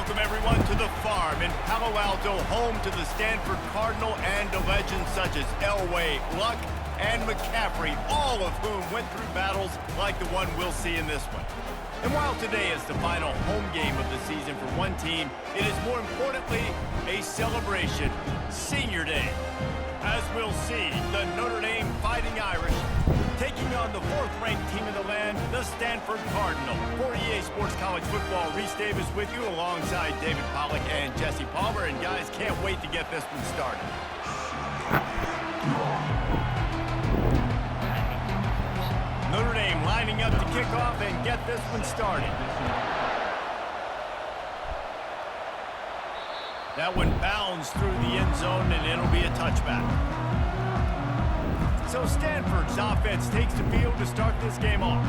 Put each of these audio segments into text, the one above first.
welcome everyone to the farm in Palo Alto, home to the Stanford Cardinal and to legends such as Elway, Luck, and McCaffrey, all of whom went through battles like the one we'll see in this one. And while today is the final home game of the season for one team, it is more importantly a celebration, Senior Day. As we'll see, the Notre Dame Fighting Irish taking on the fourth-ranked team in the land, the Stanford Cardinal. For EA Sports College Football, Reese Davis with you alongside David Pollack and Jesse Palmer. And guys, can't wait to get this one started. Notre Dame lining up to kick off and get this one started. That one bounds through the end zone, and it'll be a touchback. So Stanford's offense takes the field to start this game off.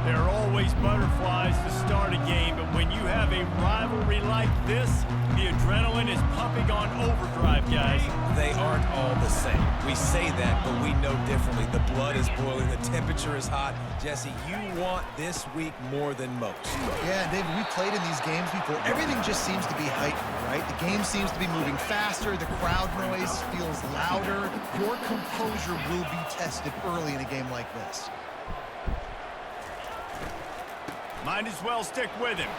There are always butterflies to start a game, but when you have a rivalry like this, the adrenaline is pumping on overdrive, guys. They aren't all the same. We say that, but we know differently. The blood is boiling, the temperature is hot. Jesse, you want this week more than most. Yeah, David, we played in these games before. Everything just seems to be heightened, right? The game seems to be moving faster. The crowd noise feels louder. Your composure will be tested early in a game like this. Might as well stick with him.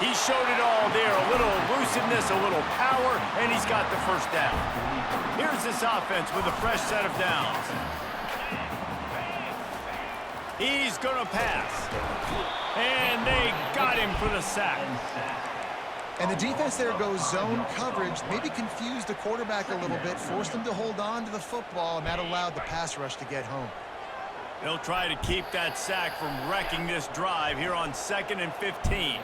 He showed it all there. A little elusiveness, a little power, and he's got the first down. Here's this offense with a fresh set of downs. He's going to pass. And they got him for the sack. And the defense there goes zone coverage, maybe confused the quarterback a little bit, forced him to hold on to the football, and that allowed the pass rush to get home. They'll try to keep that sack from wrecking this drive here on 2nd and 15.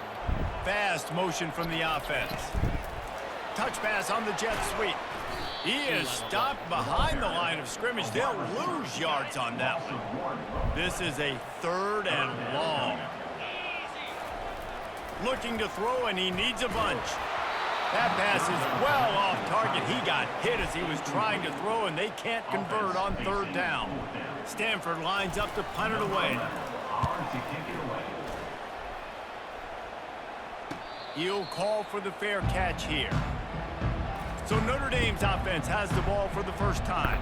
Fast motion from the offense. Touch pass on the jet sweep. He is stopped behind the line of scrimmage. They'll lose yards on that one. This is a 3rd and long. Looking to throw, and he needs a bunch. That pass is well off target. He got hit as he was trying to throw, and they can't convert on 3rd down. Stanford lines up to punt it away. He'll call for the fair catch here. So Notre Dame's offense has the ball for the first time.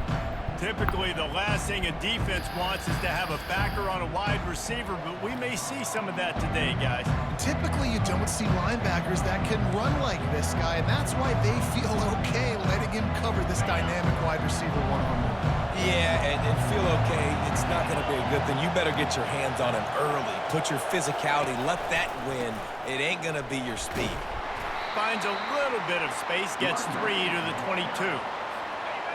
Typically, the last thing a defense wants is to have a backer on a wide receiver, but we may see some of that today, guys. Typically, you don't see linebackers that can run like this guy, and that's why they feel okay letting him cover this dynamic wide receiver one-on-one. Yeah, and feel okay. It's not going to be a good thing. You better get your hands on him early. Put your physicality. Let that win. It ain't going to be your speed. Finds a little bit of space, gets 3 to the 22.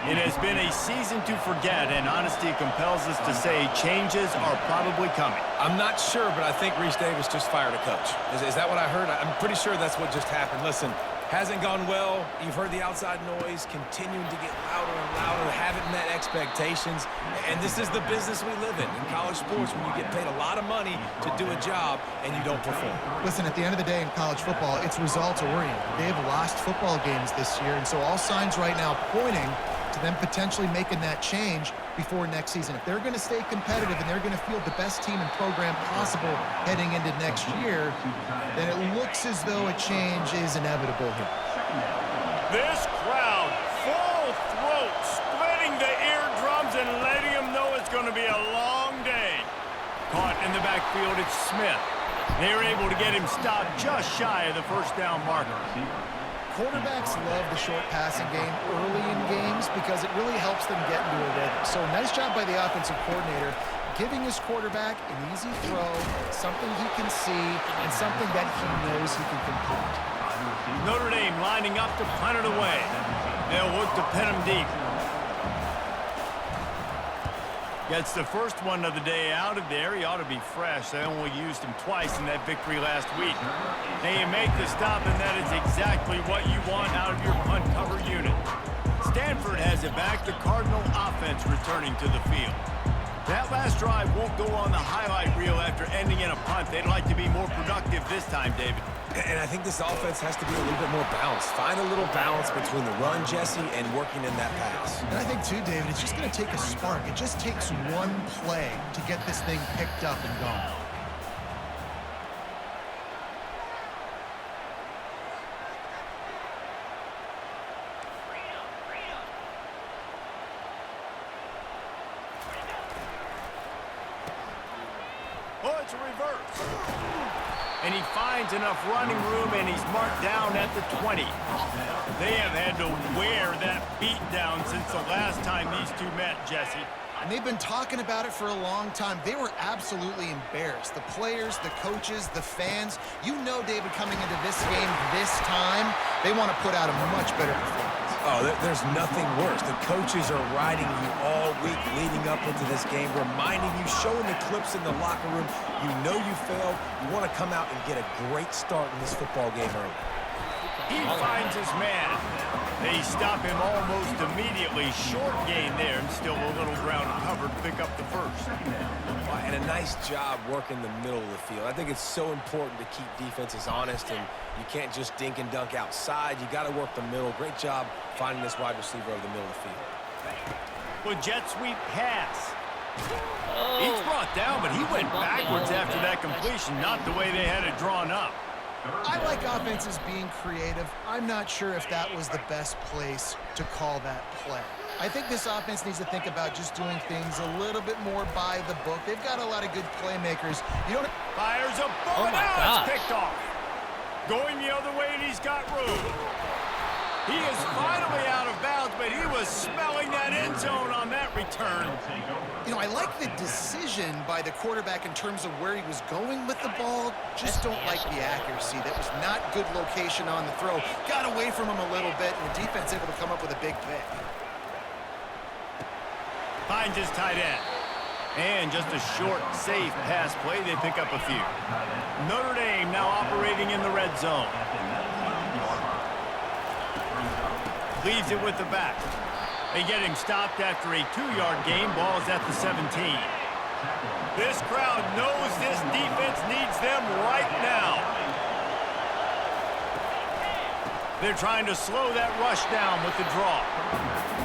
It has been a season to forget, and honesty compels us to say changes are probably coming. I'm not sure, but I think Reese Davis just fired a coach. Is that what I heard? I'm pretty sure that's what just happened. Listen, hasn't gone well. You've heard the outside noise continuing to get louder and louder, haven't met expectations, and this is the business we live in college sports, when you get paid a lot of money to do a job and you don't perform. Listen, at the end of the day in college football, it's results-oriented. They have lost football games this year, and so all signs right now pointing to them potentially making that change before next season. If they're going to stay competitive and they're going to field the best team and program possible heading into next year, then it looks as though a change is inevitable here. This crowd, full throat, splitting the eardrums and letting them know it's going to be a long day. Caught in the backfield, it's Smith. They were able to get him stopped just shy of the first down marker. Quarterbacks love the short passing game early in games because it really helps them get into a rhythm. So nice job by the offensive coordinator, giving his quarterback an easy throw, something he can see, and something that he knows he can complete. Notre Dame lining up to punt it away. They'll look to pin him deep. Gets the first one of the day out of there. He ought to be fresh. They only used him twice in that victory last week. They make the stop, and that is exactly what you want out of your punt cover unit. Stanford has it back. The Cardinal offense returning to the field. That last drive won't go on the highlight reel after ending in a punt. They'd like to be more productive this time, David. And I think this offense has to be a little bit more balanced. Find a little balance between the run, Jesse, and working in that pass. And I think, too, David, it's just going to take a spark. It just takes one play to get this thing picked up and going. It's a reverse. And he finds enough running room, and he's marked down at the 20. They have had to wear that beat down since the last time these two met, Jesse. And they've been talking about it for a long time. They were absolutely embarrassed. The players, the coaches, the fans. You know, David, coming into this game this time, they want to put out a much better performance. Oh, there's nothing worse. The coaches are riding you all week leading up into this game, reminding you, showing the clips in the locker room. You know you failed. You want to come out and get a great start in this football game early. He finds his man. They stop him almost immediately. Short gain there, and still a little ground covered to pick up the first. And a nice job working the middle of the field. I think it's so important to keep defenses honest, and you can't just dink and dunk outside. You got to work the middle. Great job finding this wide receiver over the middle of the field. Well, jet sweep pass. He's brought down, but he went backwards after that completion, not the way they had it drawn up. I like offenses being creative. I'm not sure if that was the best place to call that play. I think this offense needs to think about just doing things a little bit more by the book. They've got a lot of good playmakers. You don't... Fires a bullet. Now it's picked off. Going the other way, and he's got room. He is finally out of bounds, but he was smelling that end zone on that return. You know, I like the decision by the quarterback in terms of where he was going with the ball. Just don't like the accuracy. That was not good location on the throw. Got away from him a little bit, and the defense able to come up with a big pick. Finds his tight end. And just a short, safe pass play. They pick up a few. Notre Dame now operating in the red zone. Leaves it with the back. They get him stopped after a 2-yard gain. Ball is at the 17. This crowd knows this defense needs them right now. They're trying to slow that rush down with the draw.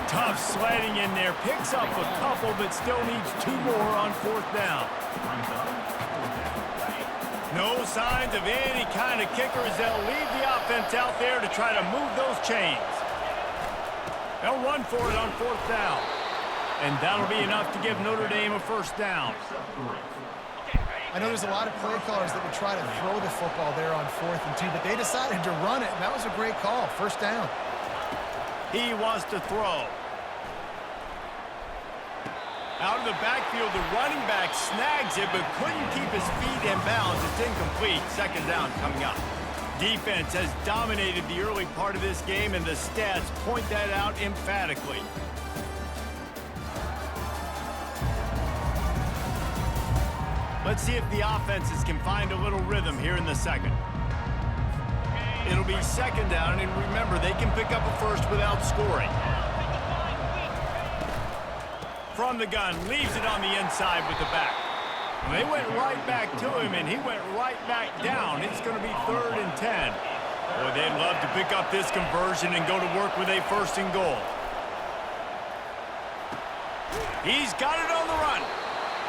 Tough sledding in there. Picks up a couple, but still needs 2 more on 4th down. No signs of any kind of kickers. They'll leave the offense out there to try to move those chains. They'll run for it on 4th down. And that'll be enough to give Notre Dame a 1st down. I know there's a lot of play callers that would try to throw the football there on 4th and 2, but they decided to run it, and that was a great call. 1st down. He wants to throw. Out of the backfield, the running back snags it, but couldn't keep his feet in bounds. It's incomplete. 2nd down coming up. Defense has dominated the early part of this game, and the stats point that out emphatically. Let's see if the offenses can find a little rhythm here in the second. It'll be 2nd down, and remember, they can pick up a first without scoring. From the gun, leaves it on the inside with the back. They went right back to him, and he went right back down. It's going to be 3rd and 10. Boy, they'd love to pick up this conversion and go to work with a 1st and goal. He's got it on the run.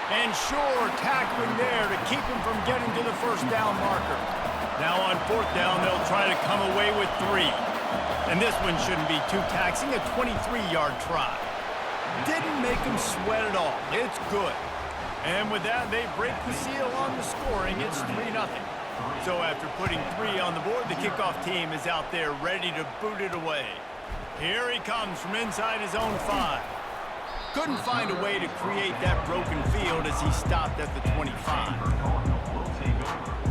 And sure, tackling there to keep him from getting to the 1st down marker. Now on 4th down, they'll try to come away with 3. And this one shouldn't be too taxing, a 23-yard try. Didn't make him sweat at all. It's good. And with that, they break the seal on the scoring. It's 3-0. So after putting 3 on the board, the kickoff team is out there ready to boot it away. Here he comes from inside his own 5. Couldn't find a way to create that broken field as he stopped at the 25.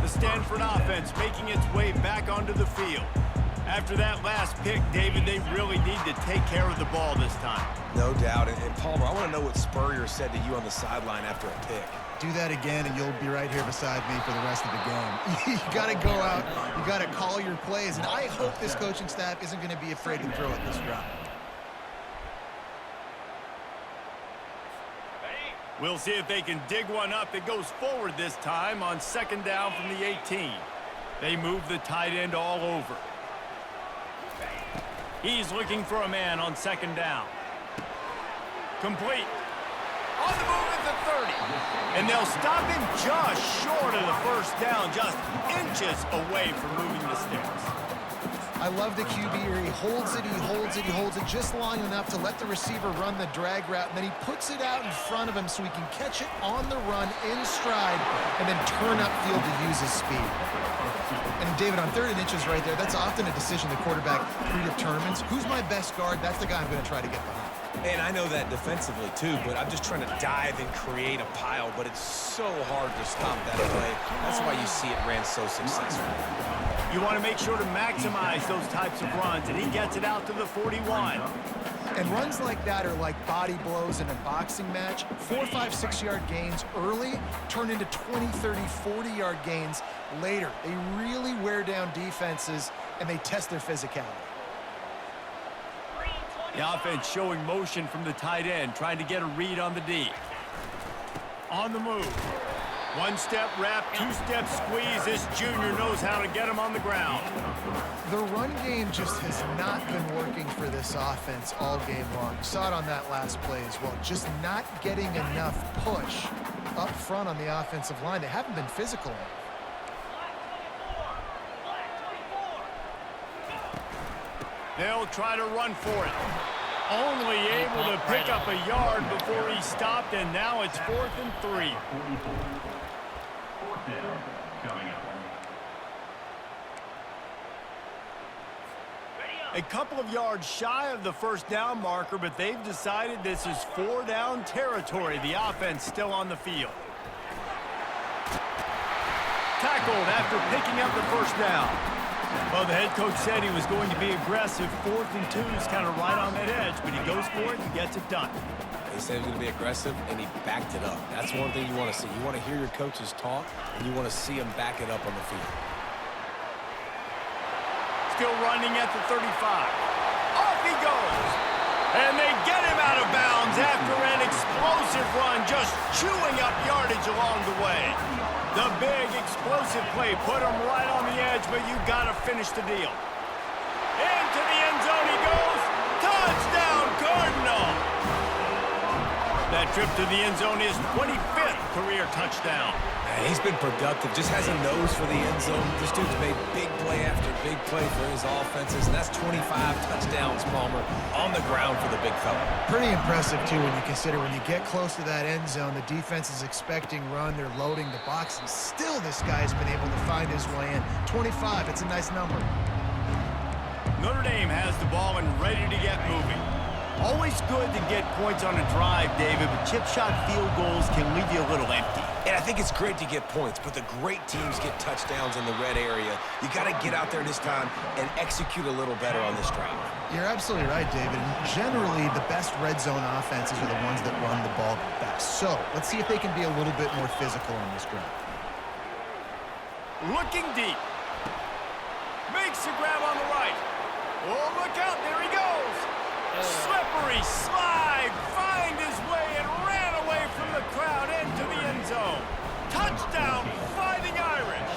The Stanford offense making its way back onto the field. After that last pick, David, they really need to take care of the ball this time. No doubt. And Palmer, I want to know what Spurrier said to you on the sideline after a pick. Do that again, and you'll be right here beside me for the rest of the game. You got to go out. You got to call your plays. And I hope this coaching staff isn't going to be afraid to throw it this drive. We'll see if they can dig one up that goes forward this time on 2nd down from the 18. They move the tight end all over. He's looking for a man on 2nd down. Complete. On the move at the 30. And they'll stop him just short of the 1st down, just inches away from moving the sticks. I love the QB here. He holds it, he holds it, he holds it just long enough to let the receiver run the drag route, and then he puts it out in front of him so he can catch it on the run in stride and then turn upfield to use his speed. And David, on 3rd and inches right there, that's often a decision the quarterback predetermines. Who's my best guard? That's the guy I'm going to try to get behind. And I know that defensively, too, but I'm just trying to dive and create a pile, but it's so hard to stop that play. That's why you see it ran so successful. You want to make sure to maximize those types of runs, and he gets it out to the 41. And runs like that are like body blows in a boxing match. 4, 5, 6-yard gains early turn into 20, 30, 40-yard gains later. They really wear down defenses, and they test their physicality. The offense showing motion from the tight end, trying to get a read on the D. On the move. 1-step wrap, 2-step squeeze. This junior knows how to get him on the ground. The run game just has not been working for this offense all game long. You saw it on that last play as well. Just not getting enough push up front on the offensive line. They haven't been physical enough. They'll try to run for it. Only able to pick up a yard before he stopped, and now it's 4th and 3. A couple of yards shy of the first down marker, but they've decided this is 4-down territory. The offense still on the field. Tackled after picking up the first down. Well, the head coach said he was going to be aggressive. 4th and 2 is kind of right on that edge, but he goes for it and gets it done. He said he was going to be aggressive, and he backed it up. That's one thing you want to see. You want to hear your coaches talk, and you want to see them back it up on the field. Still running at the 35. Off he goes. And they get him out of bounds after an explosive run, just chewing up yardage along the way. The big explosive play put him right on the edge, but you got to finish the deal. Into the end zone he goes. Touchdown, Cardinal. That trip to the end zone is 25th career touchdown. Man, he's been productive, just has a nose for the end zone. This dude's made big play after big play for his offenses, and that's 25 touchdowns, Palmer, on the ground for the big fella. Pretty impressive, too, when you consider when you get close to that end zone, the defense is expecting run, they're loading the box, and still this guy's been able to find his way in. 25, it's a nice number. Notre Dame has the ball and ready to get moving. Always good to get points on a drive, David, but chip shot field goals can leave you a little empty. And I think it's great to get points, but the great teams get touchdowns in the red area. You got to get out there this time and execute a little better on this drive. You're absolutely right, David. Generally, the best red zone offenses are the ones that run the ball best. So let's see if they can be a little bit more physical on this drive. Looking deep. Makes the grab on the right. Oh, look out. There he goes. Slippery slide, find his way and ran away from the crowd into the end zone. Touchdown, Fighting Irish.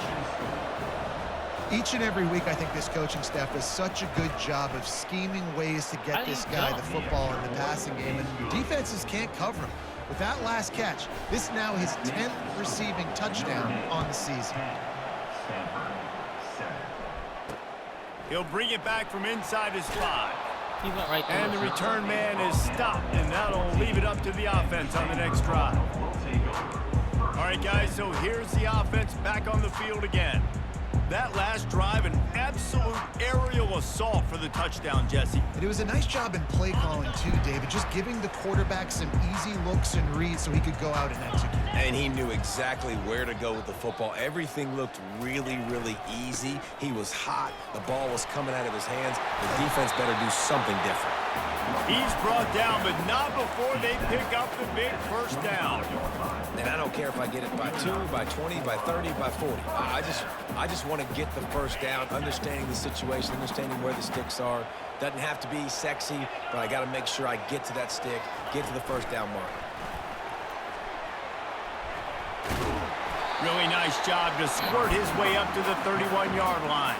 Each and every week, I think this coaching staff does such a good job of scheming ways to get this guy the football in the passing game, and defenses can't cover him. With that last catch, this now his 10th receiving touchdown on the season. He'll bring it back from inside his 5. He went right there. And the return man is stopped, and that'll leave it up to the offense on the next drive. All right, guys, so here's the offense back on the field again. That last drive, an absolute aerial assault for the touchdown, Jesse. And it was a nice job in play calling, too, David, just giving the quarterback some easy looks and reads so he could go out and execute. And he knew exactly where to go with the football. Everything looked really, really easy. He was hot. The ball was coming out of his hands. The defense better do something different. He's brought down, but not before they pick up the big first down. And I don't care if I get it by 2, by 20, by 30, by 40. I just want to get the first down, understanding the situation, understanding where the sticks are. Doesn't have to be sexy, but I got to make sure I get to that stick, get to the first down marker. Really nice job to squirt his way up to the 31-yard line.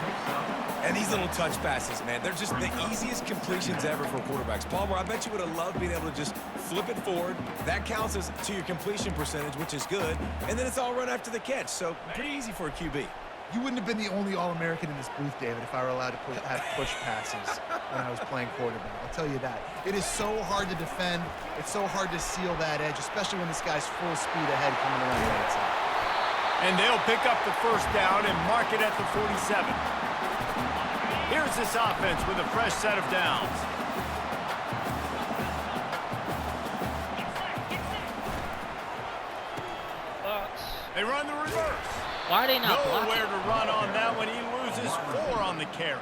And these little touch passes, man, they're just the easiest completions ever for quarterbacks. Palmer, I bet you would have loved being able to just flip it forward. That counts as to your completion percentage, which is good. And then it's all run after the catch, so pretty easy for a QB. You wouldn't have been the only All-American in this booth, David, if I were allowed to have push passes when I was playing quarterback. I'll tell you that. It is so hard to defend. It's so hard to seal that edge, especially when this guy's full speed ahead coming around the right side. And they'll pick up the first down and mark it at the 47. Here's this offense with a fresh set of downs. They run the reverse. Why are they not blocking? Nowhere to run on that one. He loses 4 on the carry.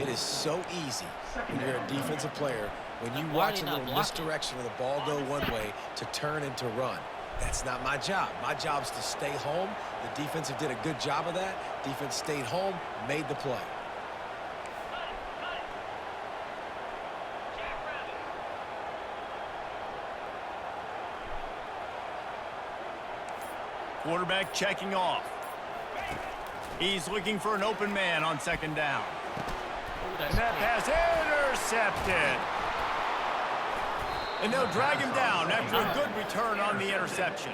It is so easy when you're a defensive player, when you watch a little misdirection of the ball go one way to turn and to run. That's not my job. My job is to stay home. The defensive did a good job of that. Defense stayed home, made the play. Quarterback checking off. He's looking for an open man on second down. And that pass intercepted. And they'll drag him down after a good return on the interception.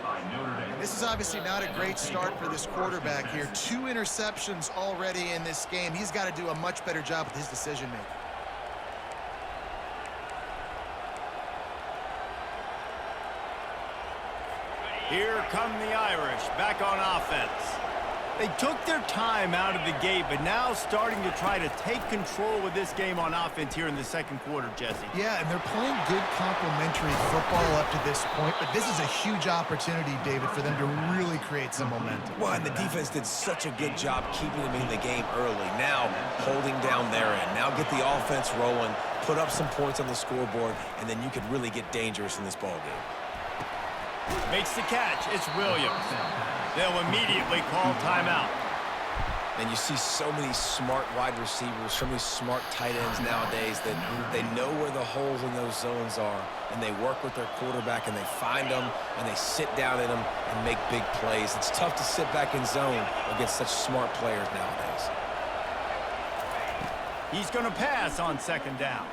This is obviously not a great start for this quarterback here. 2 interceptions already in this game. He's got to do a much better job with his decision-making. Here come the Irish, back on offense. They took their time out of the gate, but now starting to try to take control of this game on offense here in the second quarter, Jesse. Yeah, and they're playing good complementary football up to this point, but this is a huge opportunity, David, for them to really create some momentum. Well, and the defense did such a good job keeping them in the game early. Now, holding down their end. Now get the offense rolling, put up some points on the scoreboard, and then you could really get dangerous in this ball game. Makes the catch. It's Williams. They'll immediately call timeout. And you see so many smart wide receivers, so many smart tight ends nowadays that they know where the holes in those zones are, and they work with their quarterback, and they find them, and they sit down in them and make big plays. It's tough to sit back in zone against such smart players nowadays. He's going to pass on second down.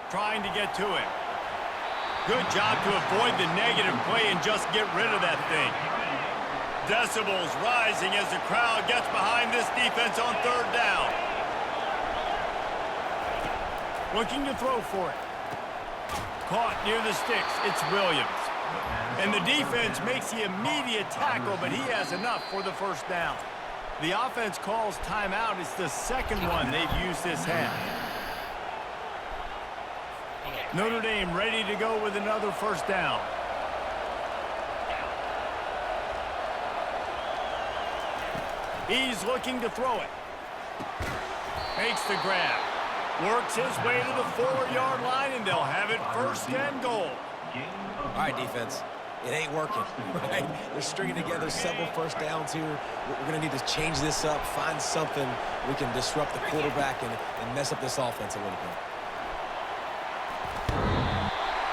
Trying to get to him. Good job to avoid the negative play and just get rid of that thing. Decibels rising as the crowd gets behind this defense on third down. Looking to throw for it. Caught near the sticks. It's Williams. And the defense makes the immediate tackle, but he has enough for the first down. The offense calls timeout. It's the second one they've used this half. Notre Dame ready to go with another first down. He's looking to throw it. Makes the grab. Works his way to the 4-yard line, and they'll have it first and goal. All right, defense. It ain't working, right? They're stringing together several first downs here. We're going to need to change this up, find something we can disrupt the quarterback and mess up this offense a little bit.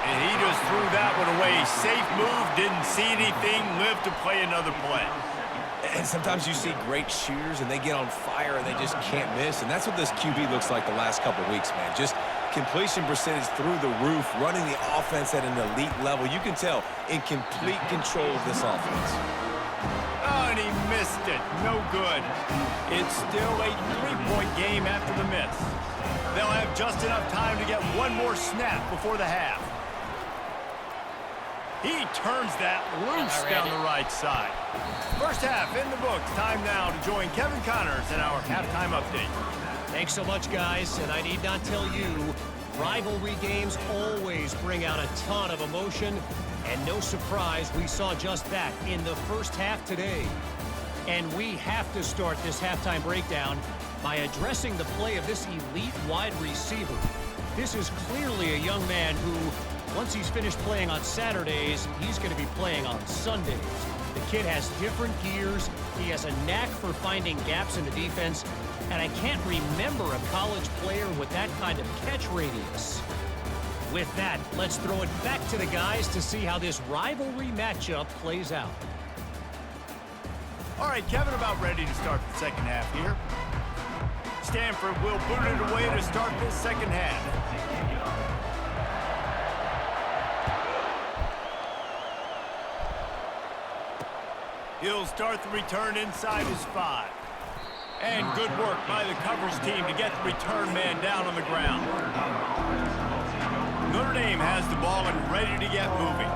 And he just threw that one away. Safe move, didn't see anything, lived to play another play. And sometimes you see great shooters, and they get on fire, and they just can't miss. And that's what this QB looks like the last couple weeks, man. Just completion percentage through the roof, running the offense at an elite level. You can tell in complete control of this offense. Oh, and he missed it. No good. It's still a 3-point game after the miss. They'll have just enough time to get one more snap before the half. He turns that loose down the right side. First half in the books. Time now to join Kevin Connors in our halftime update. Thanks so much, guys. And I need not tell you, rivalry games always bring out a ton of emotion. And no surprise, we saw just that in the first half today. And we have to start this halftime breakdown by addressing the play of this elite wide receiver. This is clearly a young man who, once he's finished playing on Saturdays, he's going to be playing on Sundays. The kid has different gears. He has a knack for finding gaps in the defense. And I can't remember a college player with that kind of catch radius. With that, let's throw it back to the guys to see how this rivalry matchup plays out. All right, Kevin, about ready to start the second half here. Stanford will boot it away to start this second half. He'll start the return inside his 5. And good work by the coverage team to get the return man down on the ground. Notre Dame has the ball and ready to get moving.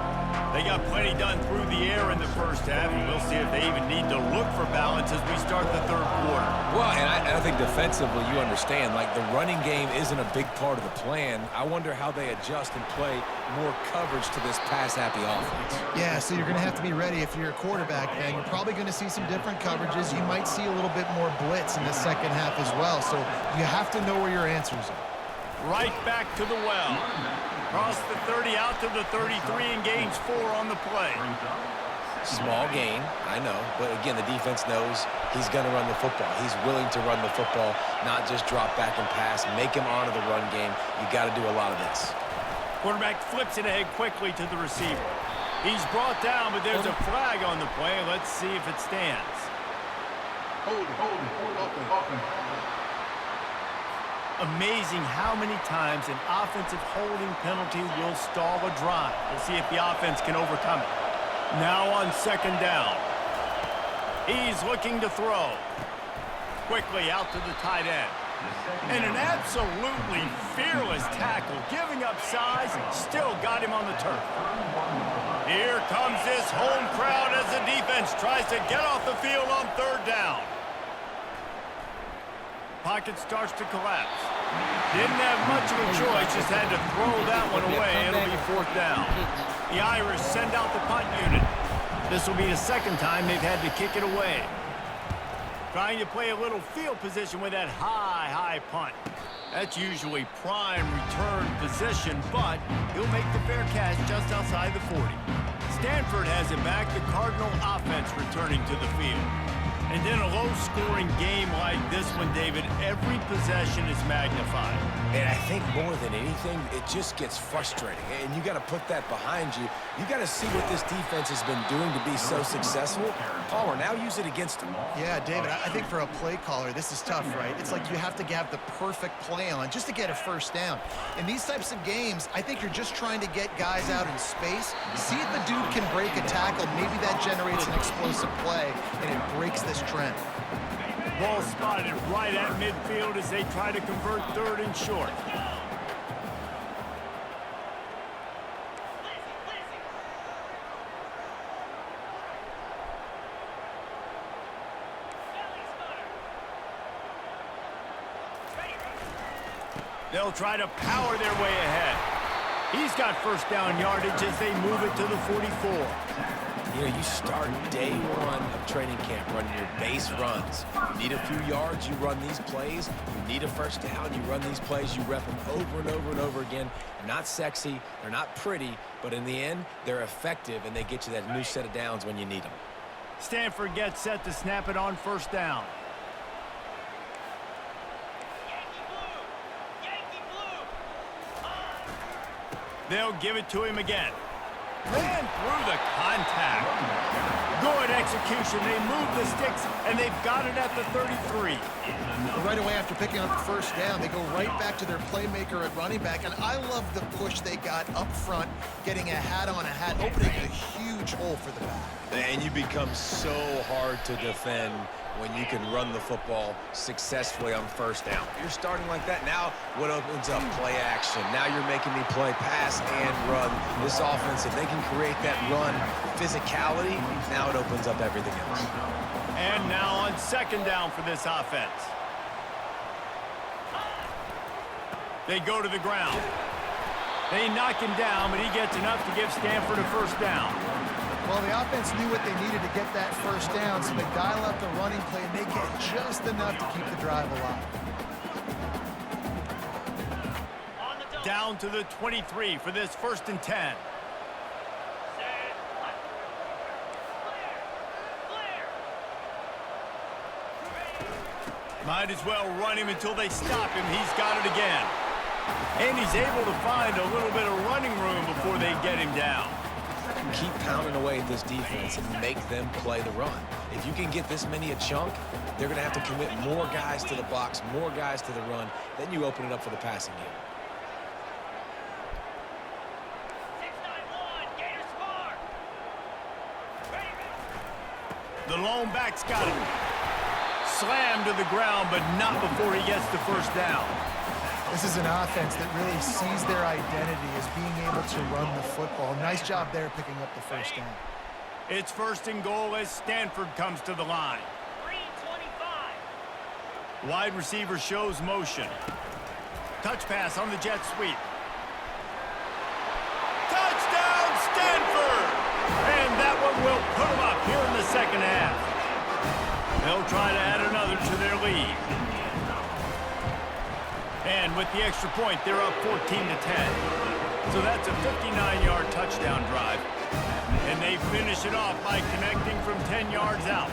They got plenty done through the air in the first half, and we'll see if they even need to look for balance as we start the third quarter. Well, and I think defensively, you understand, like the running game isn't a big part of the plan. I wonder how they adjust and play more coverage to this pass-happy offense. Yeah, so you're going to have to be ready if you're a quarterback, then. You're probably going to see some different coverages. You might see a little bit more blitz in the second half as well, so you have to know where your answers are. Right back to the well. Across the 30, out to the 33, and gains 4 on the play. Small gain, I know, but again, the defense knows he's going to run the football. He's willing to run the football, not just drop back and pass, make him honor the run game. You got to do a lot of this. Quarterback flips it ahead quickly to the receiver. He's brought down, but there's a flag on the play. Let's see if it stands. Hold open. Amazing how many times an offensive holding penalty will stall a drive. We'll see if the offense can overcome it. Now on second down. He's looking to throw. Quickly out to the tight end. And an absolutely fearless tackle, giving up size, still got him on the turf. Here comes this home crowd as the defense tries to get off the field on third down. Pocket starts to collapse. Didn't have much of a choice, just had to throw that one away. It'll be fourth down. The Irish send out the punt unit. This will be the second time they've had to kick it away. Trying to play a little field position with that high punt. That's usually prime return position, but he'll make the fair catch just outside the 40. Stanford has it back, the Cardinal offense returning to the field. And in a low-scoring game like this one, David, every possession is magnified. And I think more than anything, it just gets frustrating. And you got to put that behind you. You got to see what this defense has been doing to be so successful. Palmer, now use it against them. Yeah, David, I think for a play caller, this is tough, right? It's like you have to have the perfect play on just to get a first down. In these types of games, I think you're just trying to get guys out in space, see if the dude can break a tackle. Maybe that generates an explosive play, and it breaks this trend. Ball spotted right at midfield as they try to convert third and short. They'll try to power their way ahead. He's got first down yardage as they move it to the 44. You know, you start day one of training camp running your base runs. You need a few yards, you run these plays. You need a first down, you run these plays. You rep them over and over and over again. They're not sexy, they're not pretty, but in the end, they're effective, and they get you that new set of downs when you need them. Stanford gets set to snap it on first down. They'll give it to him again. Ran through the contact. Good execution. They move the sticks, and they've got it at the 33. Right away after picking up the first down, they go right back to their playmaker at running back, and I love the push they got up front, getting a hat on a hat, opening a huge hole for the back. And you become so hard to defend when you can run the football successfully on first down. You're starting like that. Now what opens up? Play action. Now you're making me play pass and run. This offense, if they can create that run physicality, now it opens up everything else. And now on second down for this offense. They go to the ground. They knock him down, but he gets enough to give Stanford a first down. Well, the offense knew what they needed to get that first down, so they dial up the running play, and they get just enough to keep the drive alive. Down to the 23 for this 1st and 10. Might as well run him until they stop him. He's got it again. And he's able to find a little bit of running room before they get him down. Keep pounding away at this defense and make them play the run. If you can get this many a chunk, they're going to have to commit more guys to the box, more guys to the run. Then you open it up for the passing game. The lone back's got it. slammed to the ground, but not before he gets the first down. This is an offense that really sees their identity as being able to run the football. Nice job there picking up the first down. It's first and goal as Stanford comes to the line. 325. Wide receiver shows motion. Touch pass on the jet sweep. Touchdown, Stanford! And that one will put them up here in the second half. They'll try to add another to their lead. And with the extra point, they're up 14-10. So that's a 59-yard touchdown drive. And they finish it off by connecting from 10 yards out.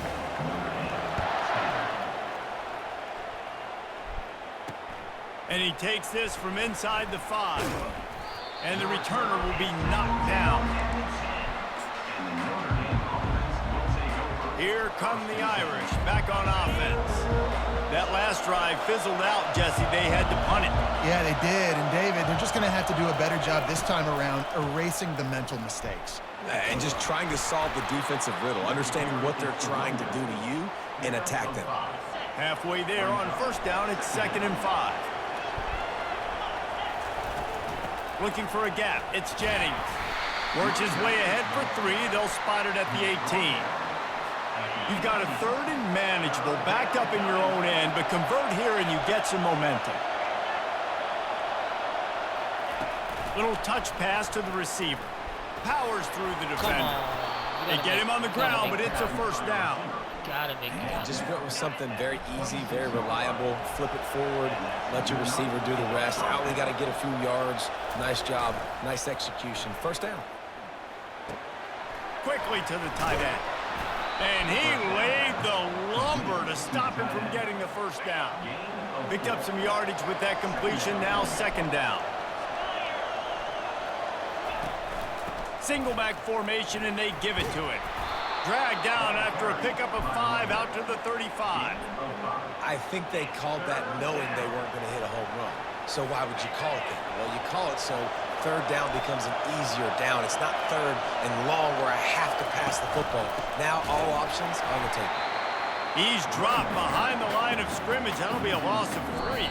And he takes this from inside the 5. And the returner will be knocked down. Here come the Irish back on offense. That last drive fizzled out, Jesse. They had to punt it. Yeah, they did. And David, they're just going to have to do a better job this time around erasing the mental mistakes. And just trying to solve the defensive riddle, understanding what they're trying to do to you and attack them. Halfway there on first down, it's 2nd and 5. Looking for a gap, it's Jennings. Works his way ahead for 3. They'll spot it at the 18. You've got a 3rd and manageable, backed up in your own end, but convert here and you get some momentum. Little touch pass to the receiver. Powers through the defender. They get him on the ground, but it's a first down. Just went with something very easy, very reliable. Flip it forward, let your receiver do the rest. I only got to get a few yards. Nice job, nice execution. First down. Quickly to the tight end. And he laid the lumber to stop him from getting the first down. Picked up some yardage with that completion, now 2nd down. Single back formation, and they give it to it. Dragged down after a pickup of 5 out to the 35. I think they called that knowing they weren't going to hit a home run. So why would you call it that? Well, you call it so 3rd down becomes an easier down. It's not 3rd and long where I have to pass the football. Now all options on the table. He's dropped behind the line of scrimmage. That'll be a loss of 3.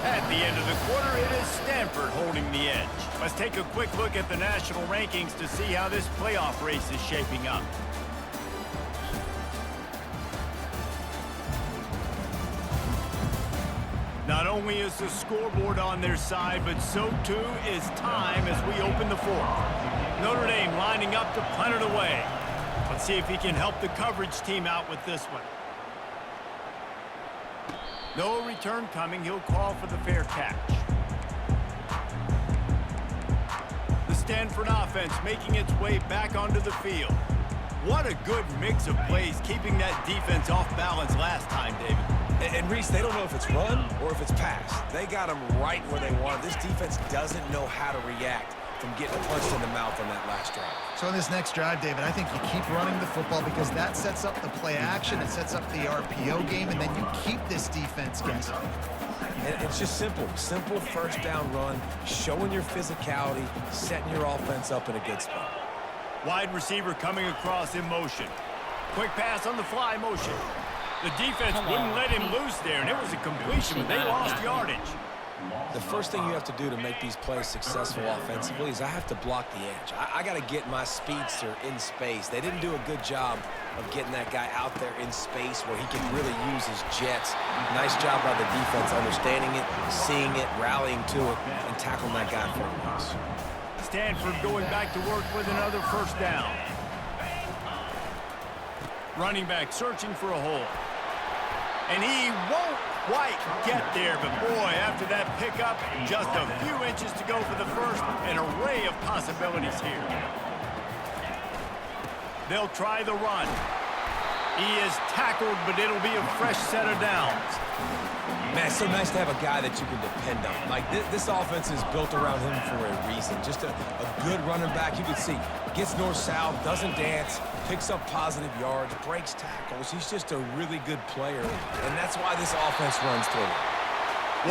At the end of the quarter, it is Stanford holding the edge. Let's take a quick look at the national rankings to see how this playoff race is shaping up. Not only is the scoreboard on their side, but so too is time as we open the 4th. Notre Dame lining up to punt it away. Let's see if he can help the coverage team out with this one. No return coming. He'll call for the fair catch. The Stanford offense making its way back onto the field. What a good mix of plays, keeping that defense off balance last time, David. And Reese, they don't know if it's run or if it's pass. They got them right where they want. This defense doesn't know how to react from getting punched in the mouth on that last drive. So in this next drive, David, I think you keep running the football because that sets up the play action, it sets up the RPO game, and then you keep this defense guessing. And it's just simple. Simple first down run, showing your physicality, setting your offense up in a good spot. Wide receiver coming across in motion. Quick pass on the fly motion. The defense wouldn't let him loose there, and it was a completion, but they lost yardage. The first thing you have to do to make these plays successful offensively is I have to block the edge. I got to get my speedster in space. They didn't do a good job of getting that guy out there in space where he can really use his jets. Nice job by the defense understanding it, seeing it, rallying to it, and tackling that guy for a loss. Stanford going back to work with another first down. Running back searching for a hole. And he won't quite get there, but boy, after that pickup, just a few inches to go for the first. An array of possibilities here. They'll try the run. He is tackled, but it'll be a fresh set of downs. Man, it's so nice to have a guy that you can depend on. Like, this offense is built around him for a reason. Just a good running back. You can see, gets north-south, doesn't dance, picks up positive yards, breaks tackles. He's just a really good player, and that's why this offense runs through.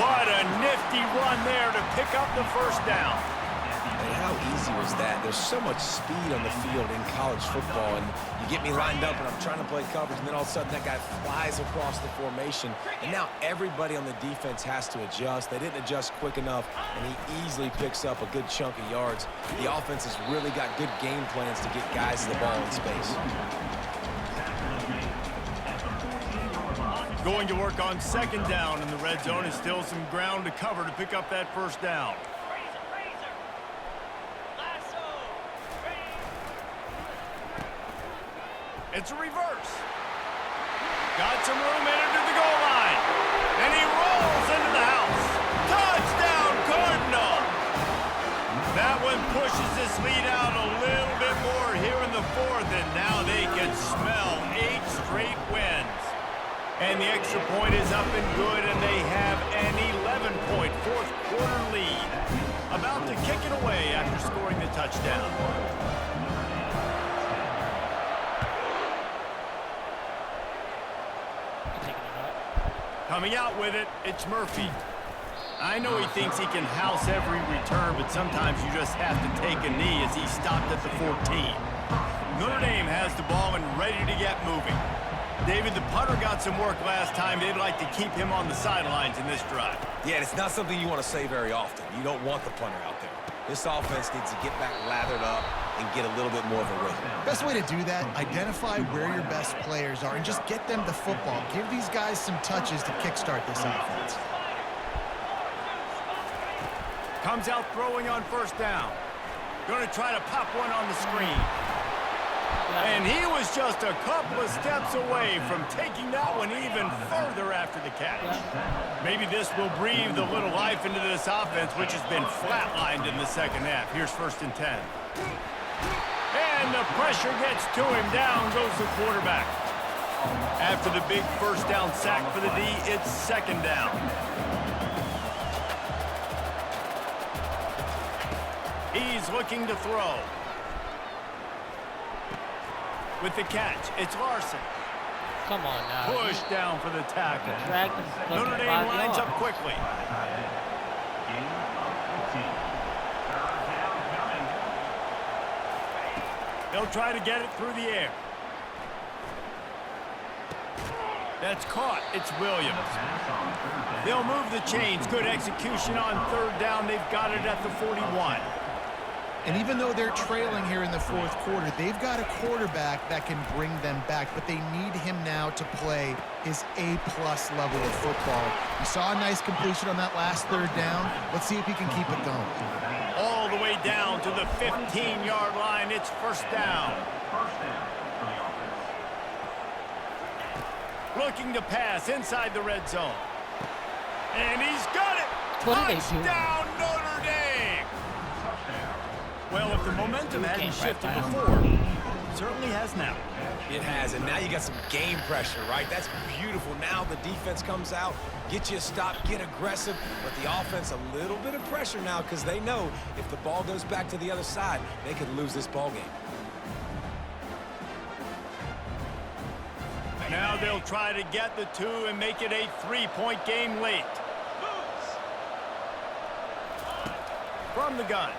What a nifty run there to pick up the first down. how easy was that? There's so much speed on the field in college football, and you get me lined up, and I'm trying to play coverage, and then all of a sudden that guy flies across the formation, and now everybody on the defense has to adjust. They didn't adjust quick enough, and he easily picks up a good chunk of yards. The offense has really got good game plans to get guys the ball in space. Going to work on second down in the red zone. Is still some ground to cover to pick up that first down. It's a reverse. Got some room in it to the goal line. And he rolls into the house. Touchdown, Cardinal! That one pushes this lead out a little bit more here in the fourth, and now they can smell 8 straight wins. And the extra point is up and good, and they have an 11-point fourth-quarter lead. About to kick it away after scoring the touchdown. Coming out with it, it's Murphy. I know he thinks he can house every return, but sometimes you just have to take a knee as he stopped at the 14. Notre Dame has the ball and ready to get moving. David, the punter got some work last time. They'd like to keep him on the sidelines in this drive. Yeah, it's not something you want to say very often. You don't want the punter out there. This offense needs to get back lathered up and get a little bit more of a rhythm. Best way to do that, identify where your best players are and just get them the football. Give these guys some touches to kickstart this offense. Comes out throwing on first down. Going to try to pop one on the screen. And he was just a couple of steps away from taking that one even further after the catch. Maybe this will breathe a little life into this offense, which has been flatlined in the second half. Here's 1st and 10. And the pressure gets to him. Down goes the quarterback. After the big first down sack for the D, it's 2nd down. He's looking to throw. With the catch, it's Larson. Come on now. Push down for the tackle. Notre Dame Dame lines up quickly. They'll try to get it through the air. That's caught. It's Williams. They'll move the chains. Good execution on 3rd down. They've got it at the 41. And even though they're trailing here in the 4th quarter, they've got a quarterback that can bring them back, but they need him now to play his A-plus level of football. You saw a nice completion on that last 3rd down. Let's see if he can keep it going. All the way down to the 15-yard line. It's 1st down. Looking to pass inside the red zone. And he's got it! Touchdown, Notre Dame! Well, if the momentum hadn't shifted before, it certainly has now. It has, and now you got some game pressure, right? That's beautiful. Now the defense comes out, get you a stop, get aggressive, but the offense a little bit of pressure now because they know if the ball goes back to the other side, they could lose this ball game. Now they'll try to get the 2 and make it a 3-point game late. From the gun.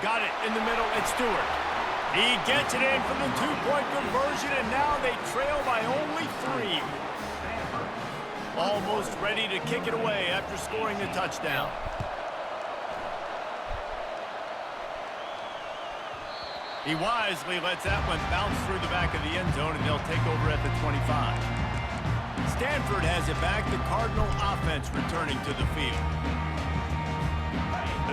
Got it in the middle. It's Stewart. He gets it in for the 2-point conversion, and now they trail by only 3. Almost ready to kick it away after scoring the touchdown. He wisely lets that one bounce through the back of the end zone, and they'll take over at the 25. Stanford has it back. The Cardinal offense returning to the field.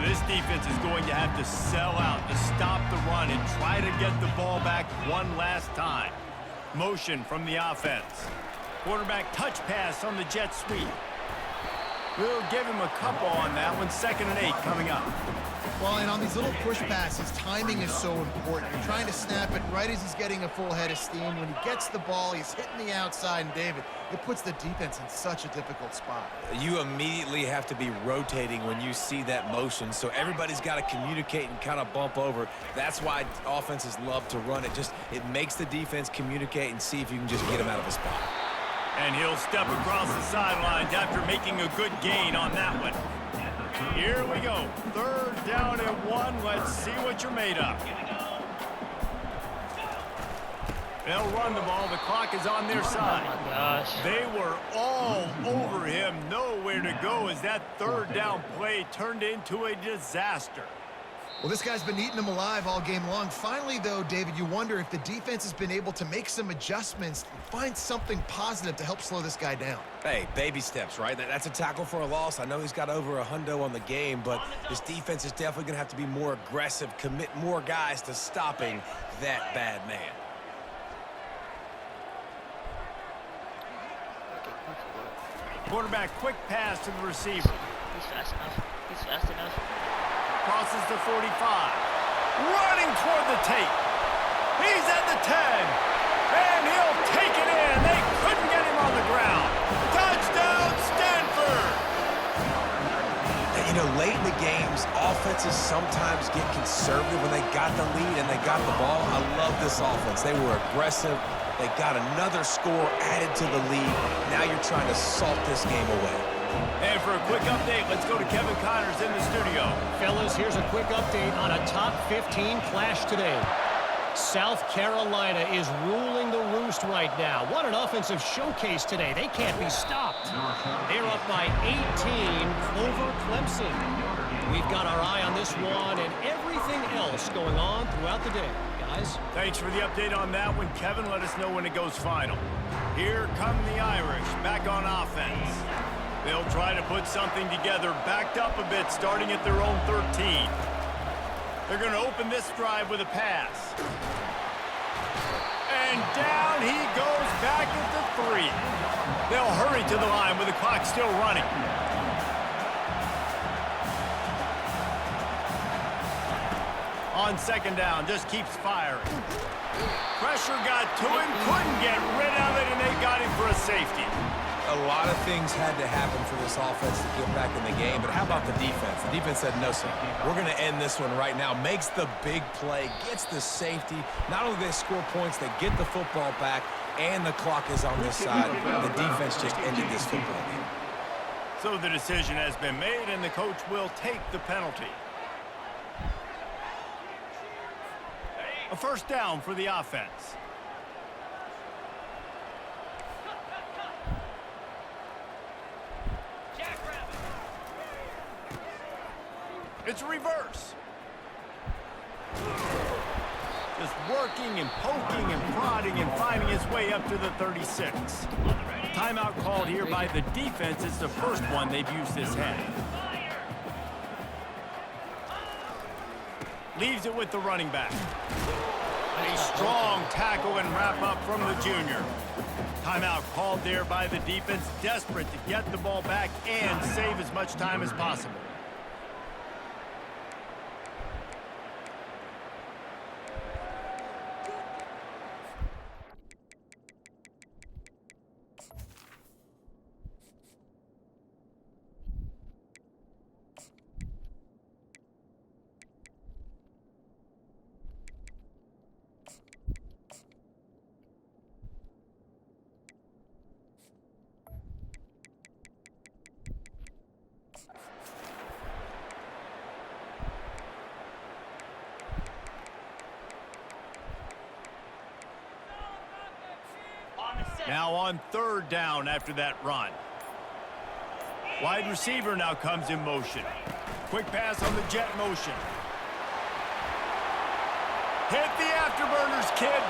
This defense is going to have to sell out to stop the run and try to get the ball back one last time. Motion from the offense. Quarterback touch pass on the jet sweep. We'll give him a couple on that one. 2nd and 8 coming up. Well, and on these little push passes, timing is so important. You're trying to snap it right as he's getting a full head of steam. When he gets the ball, he's hitting the outside, and David, it puts the defense in such a difficult spot. You immediately have to be rotating when you see that motion, so everybody's got to communicate and kind of bump over. That's why offenses love to run it. It makes the defense communicate and see if you can just get him out of a spot. And he'll step across the sidelines after making a good gain on that one. Here we go. 3rd down and 1. Let's see what you're made of. They'll run the ball. The clock is on their side. Oh, my gosh. They were all over him. Nowhere to go as that 3rd down play turned into a disaster. Well, this guy's been eating them alive all game long. Finally, though, David, you wonder if the defense has been able to make some adjustments, find something positive to help slow this guy down. Hey, baby steps, right? That's a tackle for a loss. I know he's got over a hundo on the game, but this defense is definitely going to have to be more aggressive, commit more guys to stopping that bad man. Quarterback, quick pass to the receiver. He's fast enough. He's fast enough. Crosses the 45. Running toward the tape. He's at the 10. And he'll take it in. They couldn't get him on the ground. Touchdown, Stanford! And, you know, late in the games, offenses sometimes get conservative when they got the lead and they got the ball. I love this offense. They were aggressive. They got another score added to the lead. Now you're trying to salt this game away. And for a quick update, let's go to Kevin Connors in the studio. Fellas, here's a quick update on a top 15 clash today. South Carolina is ruling the roost right now. What an offensive showcase today. They can't be stopped. They're up by 18 over Clemson. We've got our eye on this one and everything else going on throughout the day. Guys? Thanks for the update on that one, Kevin. Let us know when it goes final. Here come the Irish back on offense. They'll try to put something together, backed up a bit, starting at their own 13. They're going to open this drive with a pass. And down he goes back at the 3. They'll hurry to the line with the clock still running. On 2nd down, just keeps firing. Pressure got to him, couldn't get rid of it, and they got him for a safety. A lot of things had to happen for this offense to get back in the game, but how about the defense? The defense said, no, sir. We're going to end this one right now. Makes the big play, gets the safety. Not only do they score points, they get the football back, and the clock is on this side. The defense just ended this football game. So the decision has been made, and the coach will take the penalty. A 1st down for the offense. It's a reverse. Just working and poking and prodding and finding his way up to the 36. Timeout called here by the defense. It's the first one they've used this half. Leaves it with the running back. A strong tackle and wrap up from the junior. Timeout called there by the defense, desperate to get the ball back and save as much time as possible. Now on 3rd down after that run. Wide receiver now comes in motion. Quick pass on the jet motion. Hit the afterburners, kid.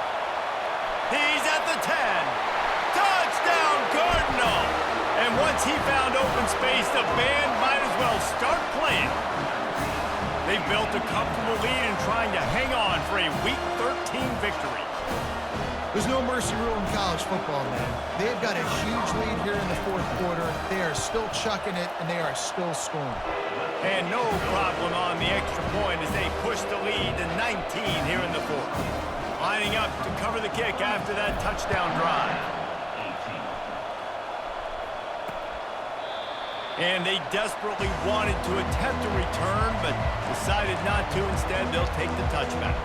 He's at the 10. Touchdown, Cardinal. And once he found open space, the band might as well start playing. They built a comfortable lead and trying to hang on for a Week 13 victory. There's no mercy rule in college football, man. They've got a huge lead here in the 4th quarter. They are still chucking it, and they are still scoring. And no problem on the extra point as they push the lead to 19 here in the 4th. Lining up to cover the kick after that touchdown drive. And they desperately wanted to attempt a return, but decided not to. Instead, they'll take the touchback.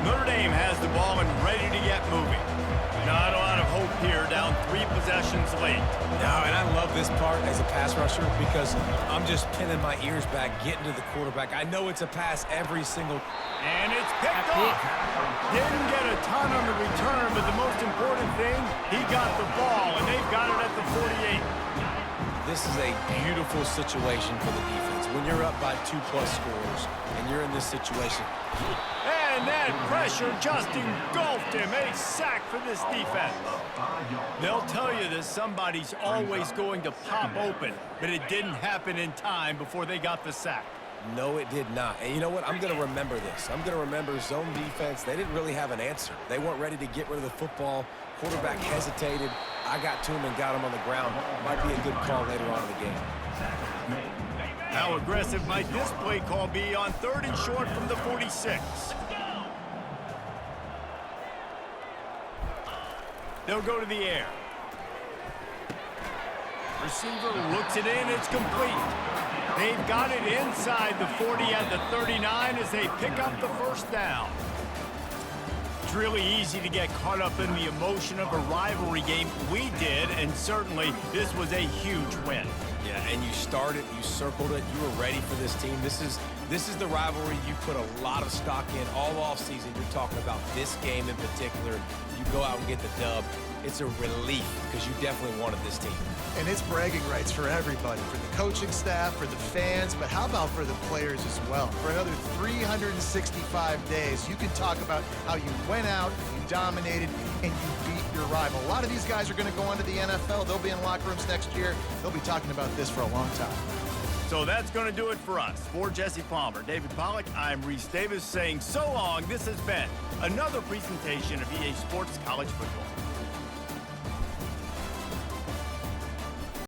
Notre Dame has the ball and ready to get moving. Not a lot of hope here, down 3 possessions late. No, and I love this part as a pass rusher because I'm just pinning my ears back, getting to the quarterback. I know it's a pass every single... And it's picked off. Didn't get a ton on the return, but the most important thing, he got the ball, and they've got it at the 48. This is a beautiful situation for the defense. When you're up by 2+ scores and you're in this situation... And that pressure just engulfed him. A sack for this defense. They'll tell you that somebody's always going to pop open, but it didn't happen in time before they got the sack. No, it did not. And you know what? I'm going to remember this. I'm going to remember zone defense. They didn't really have an answer. They weren't ready to get rid of the football. Quarterback hesitated. I got to him and got him on the ground. Might be a good call later on in the game. How aggressive might this play call be on 3rd and short from the 46? They'll go to the air. Receiver looks it in. It's complete. They've got it inside the 40 at the 39 as they pick up the first down. It's really easy to get caught up in the emotion of a rivalry game. We did, and certainly this was a huge win. Yeah, and you started, you circled it, you were ready for this team. This is the rivalry you put a lot of stock in all offseason. You're talking about this game in particular. You go out and get the dub. It's a relief because you definitely wanted this team. And it's bragging rights for everybody, for the coaching staff, for the fans, but how about for the players as well? For another 365 days, you can talk about how you went out, you dominated, and you beat your rival. A lot of these guys are going to go on to the NFL. They'll be in locker rooms next year. They'll be talking about this for a long time. So that's going to do it for us. For Jesse Palmer, David Pollack, I'm Reese Davis saying so long. This has been another presentation of EA Sports College Football.